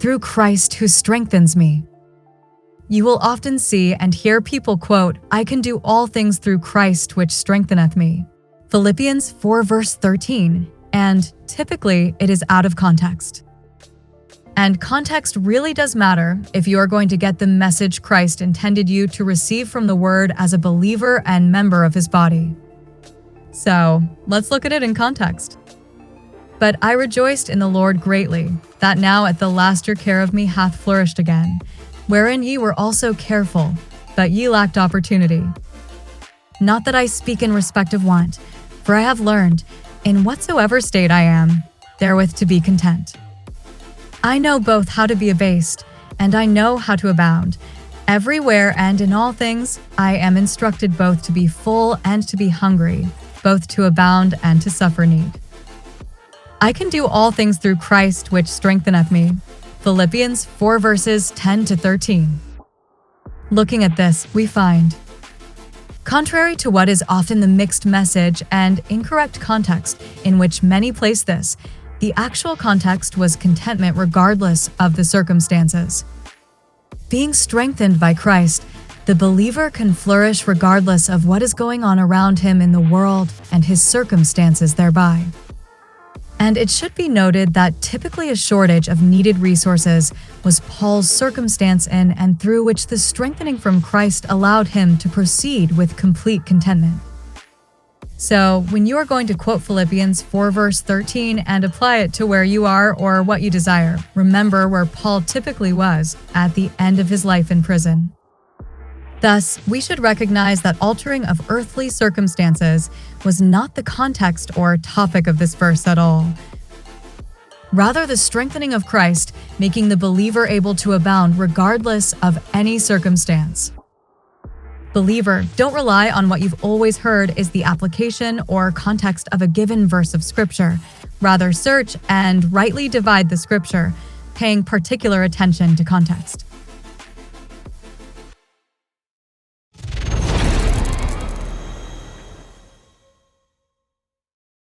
through Christ who strengthens me. You will often see and hear people quote, "I can do all things through Christ which strengtheneth me." Philippians 4 verse 13, and typically it is out of context. And context really does matter if you are going to get the message Christ intended you to receive from the Word as a believer and member of His body. So, let's look at it in context. "But I rejoiced in the Lord greatly, that now at the last your care of me hath flourished again, wherein ye were also careful, but ye lacked opportunity. Not that I speak in respect of want, for I have learned, in whatsoever state I am, therewith to be content. I know both how to be abased, and I know how to abound. Everywhere and in all things I am instructed both to be full and to be hungry, both to abound and to suffer need. I can do all things through Christ which strengtheneth me." Philippians 4 verses 10 to 13. Looking at this, we find, contrary to what is often the mixed message and incorrect context in which many place this, the actual context was contentment regardless of the circumstances. Being strengthened by Christ, the believer can flourish regardless of what is going on around him in the world and his circumstances thereby. And it should be noted that typically a shortage of needed resources was Paul's circumstance in and through which the strengthening from Christ allowed him to proceed with complete contentment. So, when you are going to quote Philippians 4 verse 13 and apply it to where you are or what you desire, remember where Paul typically was at the end of his life in prison. Thus, we should recognize that altering of earthly circumstances was not the context or topic of this verse at all. Rather, the strengthening of Christ, making the believer able to abound regardless of any circumstance. Believer, don't rely on what you've always heard is the application or context of a given verse of Scripture. Rather, search and rightly divide the Scripture, paying particular attention to context.